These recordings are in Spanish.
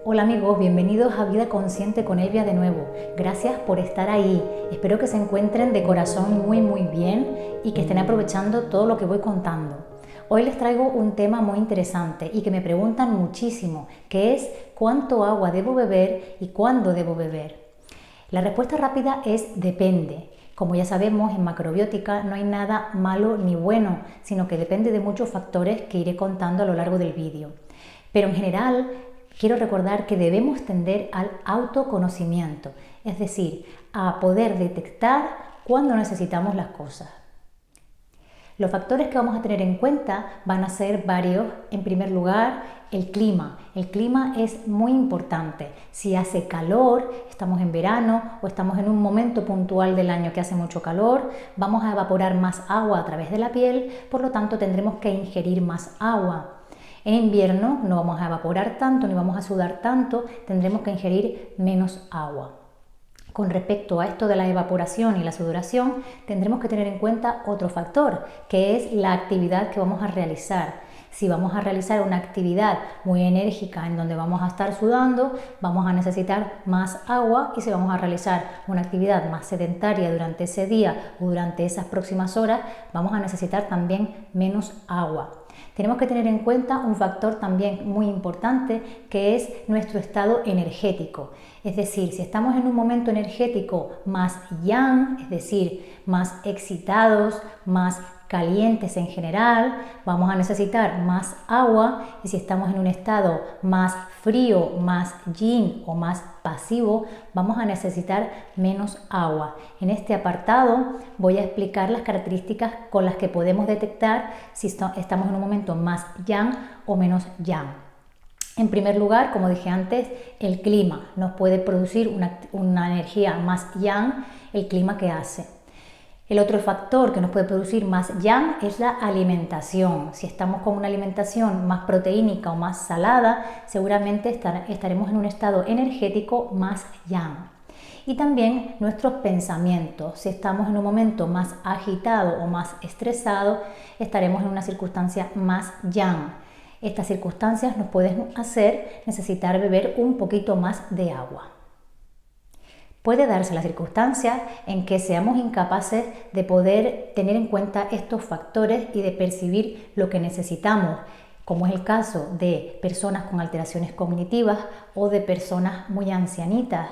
Hola amigos, bienvenidos a Vida Consciente con Elvia de nuevo. Gracias por estar ahí. Espero que se encuentren de corazón muy bien y que estén aprovechando todo lo que voy contando. Hoy les traigo un tema muy interesante y que me preguntan muchísimo, que es ¿cuánto agua debo beber y cuándo debo beber? La respuesta rápida es depende. Como ya sabemos, en macrobiótica no hay nada malo ni bueno, sino que depende de muchos factores que iré contando a lo largo del vídeo. Pero en general, quiero recordar que debemos tender al autoconocimiento, es decir, a poder detectar cuándo necesitamos las cosas. Los factores que vamos a tener en cuenta van a ser varios. En primer lugar, el clima. El clima es muy importante. Si hace calor, estamos en verano o estamos en un momento puntual del año que hace mucho calor, vamos a evaporar más agua a través de la piel, por lo tanto tendremos que ingerir más agua. En invierno no vamos a evaporar tanto ni vamos a sudar tanto, tendremos que ingerir menos agua. Con respecto a esto de la evaporación y la sudoración, tendremos que tener en cuenta otro factor, que es la actividad que vamos a realizar. Si vamos a realizar una actividad muy enérgica en donde vamos a estar sudando, vamos a necesitar más agua, y si vamos a realizar una actividad más sedentaria durante ese día o durante esas próximas horas, vamos a necesitar también menos agua. Tenemos que tener en cuenta un factor también muy importante, que es nuestro estado energético. Es decir, si estamos en un momento energético más yang, es decir, más excitados, más calientes en general, vamos a necesitar más agua, y si estamos en un estado más frío, más yin o más pasivo, vamos a necesitar menos agua. En este apartado voy a explicar las características con las que podemos detectar si estamos en un momento más yang o menos yang. En primer lugar, como dije antes, el clima nos puede producir una energía más yang, el clima que hace. El otro factor que nos puede producir más yang es la alimentación. Si estamos con una alimentación más proteínica o más salada, seguramente estaremos en un estado energético más yang. Y también nuestros pensamientos. Si estamos en un momento más agitado o más estresado, estaremos en una circunstancia más yang. Estas circunstancias nos pueden hacer necesitar beber un poquito más de agua. Puede darse la circunstancia en que seamos incapaces de poder tener en cuenta estos factores y de percibir lo que necesitamos, como es el caso de personas con alteraciones cognitivas o de personas muy ancianitas.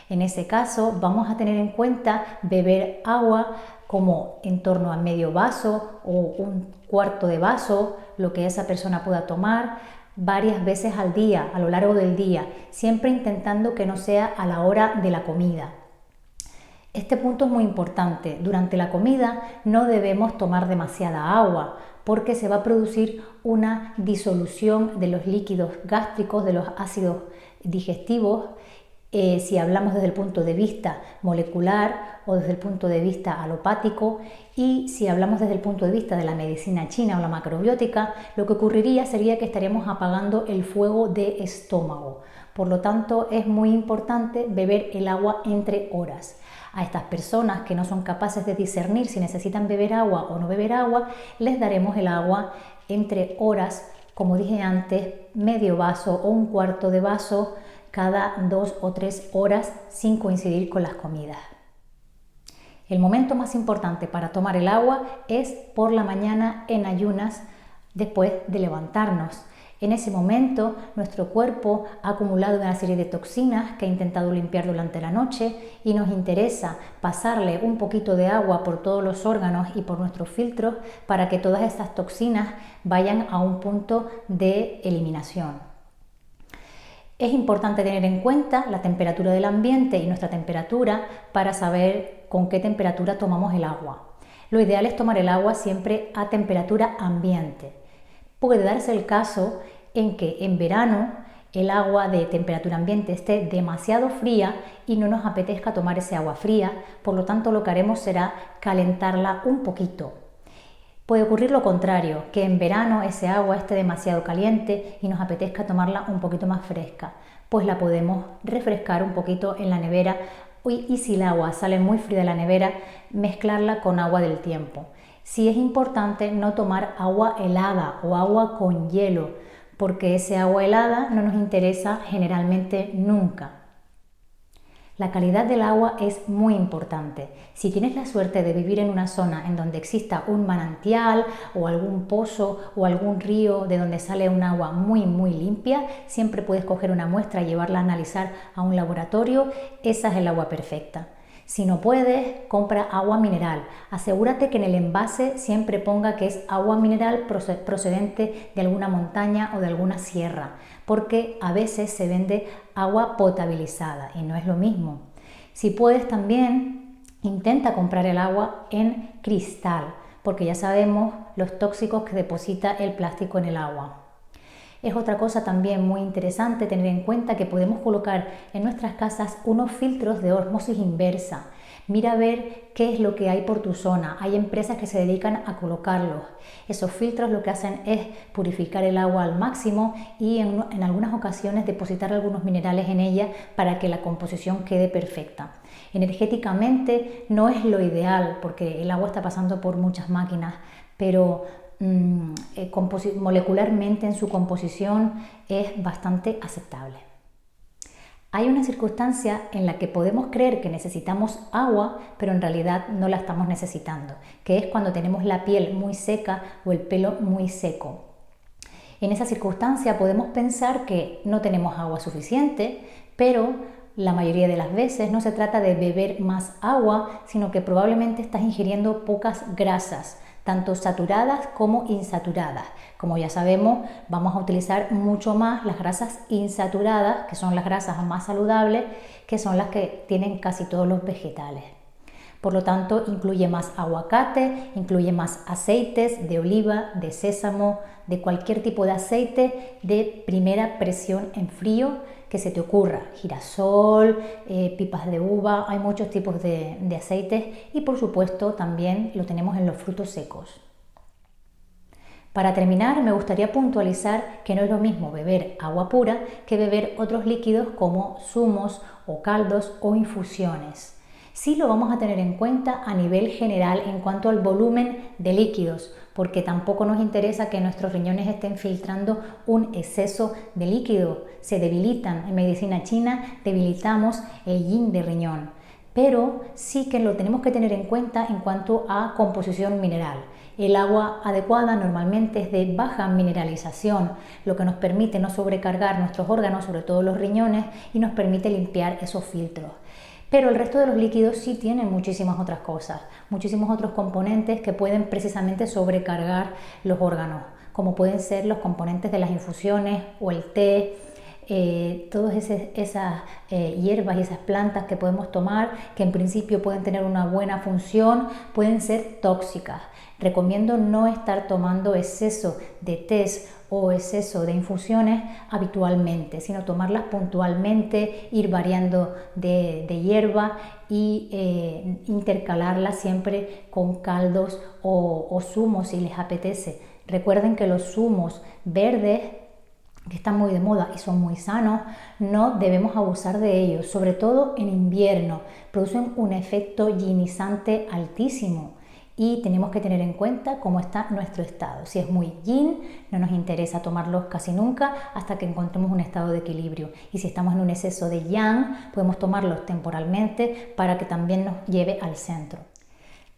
En ese caso vamos a tener en cuenta beber agua como en torno a medio vaso o un cuarto de vaso, lo que esa persona pueda tomar, varias veces al día, a lo largo del día, siempre intentando que no sea a la hora de la comida. Este punto es muy importante. Durante la comida no debemos tomar demasiada agua, porque se va a producir una disolución de los líquidos gástricos, de los ácidos digestivos. Si hablamos desde el punto de vista molecular o desde el punto de vista alopático, y si hablamos desde el punto de vista de la medicina china o la macrobiótica, lo que ocurriría sería que estaríamos apagando el fuego de estómago. Por lo tanto, es muy importante beber el agua entre horas. A estas personas que no son capaces de discernir si necesitan beber agua o no beber agua, les daremos el agua entre horas, como dije antes, medio vaso o un cuarto de vaso cada 2 o 3 horas, sin coincidir con las comidas. El momento más importante para tomar el agua es por la mañana en ayunas, después de levantarnos. En ese momento nuestro cuerpo ha acumulado una serie de toxinas que ha intentado limpiar durante la noche, y nos interesa pasarle un poquito de agua por todos los órganos y por nuestros filtros para que todas estas toxinas vayan a un punto de eliminación. Es importante tener en cuenta la temperatura del ambiente y nuestra temperatura para saber con qué temperatura tomamos el agua. Lo ideal es tomar el agua siempre a temperatura ambiente. Puede darse el caso en que en verano el agua de temperatura ambiente esté demasiado fría y no nos apetezca tomar ese agua fría, por lo tanto lo que haremos será calentarla un poquito. Puede ocurrir lo contrario, que en verano ese agua esté demasiado caliente y nos apetezca tomarla un poquito más fresca, pues la podemos refrescar un poquito en la nevera, y si el agua sale muy fría de la nevera, mezclarla con agua del tiempo. Sí es importante no tomar agua helada o agua con hielo, porque ese agua helada no nos interesa generalmente nunca. La calidad del agua es muy importante. Si tienes la suerte de vivir en una zona en donde exista un manantial o algún pozo o algún río de donde sale un agua muy limpia, siempre puedes coger una muestra y llevarla a analizar a un laboratorio. Esa es el agua perfecta. Si no puedes, compra agua mineral. Asegúrate que en el envase siempre ponga que es agua mineral procedente de alguna montaña o de alguna sierra, porque a veces se vende agua potabilizada y no es lo mismo. Si puedes también, intenta comprar el agua en cristal, porque ya sabemos los tóxicos que deposita el plástico en el agua. Es otra cosa también muy interesante tener en cuenta que podemos colocar en nuestras casas unos filtros de ósmosis inversa. Mira a ver qué es lo que hay por tu zona. Hay empresas que se dedican a colocarlos. Esos filtros lo que hacen es purificar el agua al máximo y en algunas ocasiones depositar algunos minerales en ella para que la composición quede perfecta. Energéticamente no es lo ideal porque el agua está pasando por muchas máquinas, pero molecularmente en su composición es bastante aceptable. Hay una circunstancia en la que podemos creer que necesitamos agua, pero en realidad no la estamos necesitando, que es cuando tenemos la piel muy seca o el pelo muy seco. En esa circunstancia podemos pensar que no tenemos agua suficiente, pero la mayoría de las veces no se trata de beber más agua, sino que probablemente estás ingiriendo pocas grasas, tanto saturadas como insaturadas. Como ya sabemos, vamos a utilizar mucho más las grasas insaturadas, que son las grasas más saludables, que son las que tienen casi todos los vegetales. Por lo tanto, incluye más aguacate, incluye más aceites de oliva, de sésamo, de cualquier tipo de aceite de primera presión en frío que se te ocurra. Girasol, pipas de uva, hay muchos tipos de aceites y por supuesto también lo tenemos en los frutos secos. Para terminar, me gustaría puntualizar que no es lo mismo beber agua pura que beber otros líquidos como zumos o caldos o infusiones. Sí lo vamos a tener en cuenta a nivel general en cuanto al volumen de líquidos, porque tampoco nos interesa que nuestros riñones estén filtrando un exceso de líquido. Se debilitan. En medicina china debilitamos el yin de riñón, pero sí que lo tenemos que tener en cuenta en cuanto a composición mineral. El agua adecuada normalmente es de baja mineralización, lo que nos permite no sobrecargar nuestros órganos, sobre todo los riñones, y nos permite limpiar esos filtros. Pero el resto de los líquidos sí tienen muchísimas otras cosas, muchísimos otros componentes que pueden precisamente sobrecargar los órganos, como pueden ser los componentes de las infusiones o el té, todas esas hierbas y esas plantas que podemos tomar, que en principio pueden tener una buena función, pueden ser tóxicas. Recomiendo no estar tomando exceso de tés o exceso de infusiones habitualmente, sino tomarlas puntualmente, ir variando de hierba y intercalarlas siempre con caldos o zumos si les apetece. Recuerden que los zumos verdes, que están muy de moda y son muy sanos, no debemos abusar de ellos, sobre todo en invierno. Producen un efecto yin-izante altísimo y tenemos que tener en cuenta cómo está nuestro estado. Si es muy yin, no nos interesa tomarlos casi nunca hasta que encontremos un estado de equilibrio. Y si estamos en un exceso de yang, podemos tomarlos temporalmente para que también nos lleve al centro.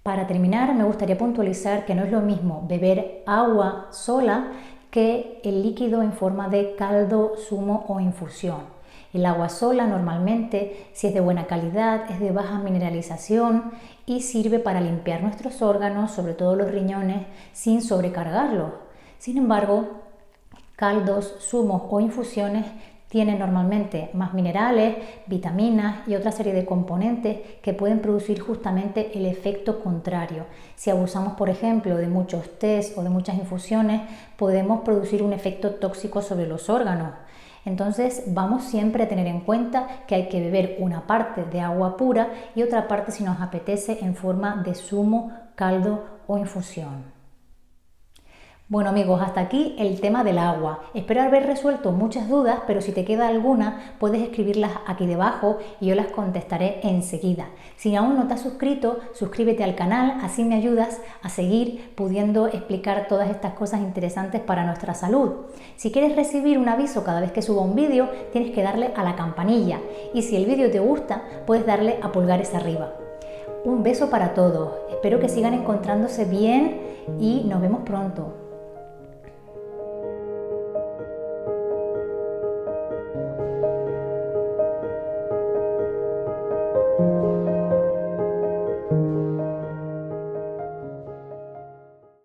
Para terminar, me gustaría puntualizar que no es lo mismo beber agua sola que el líquido en forma de caldo, zumo o infusión. El agua sola normalmente, si es de buena calidad, es de baja mineralización y sirve para limpiar nuestros órganos, sobre todo los riñones, sin sobrecargarlos. Sin embargo, caldos, zumos o infusiones tienen normalmente más minerales, vitaminas y otra serie de componentes que pueden producir justamente el efecto contrario. Si abusamos, por ejemplo, de muchos tés o de muchas infusiones, podemos producir un efecto tóxico sobre los órganos. Entonces vamos siempre a tener en cuenta que hay que beber una parte de agua pura y otra parte, si nos apetece, en forma de zumo, caldo o infusión. Bueno amigos, hasta aquí el tema del agua. Espero haber resuelto muchas dudas, pero si te queda alguna puedes escribirlas aquí debajo y yo las contestaré enseguida. Si aún no te has suscrito, suscríbete al canal, así me ayudas a seguir pudiendo explicar todas estas cosas interesantes para nuestra salud. Si quieres recibir un aviso cada vez que suba un vídeo, tienes que darle a la campanilla y si el vídeo te gusta, puedes darle a pulgares arriba. Un beso para todos, espero que sigan encontrándose bien y nos vemos pronto.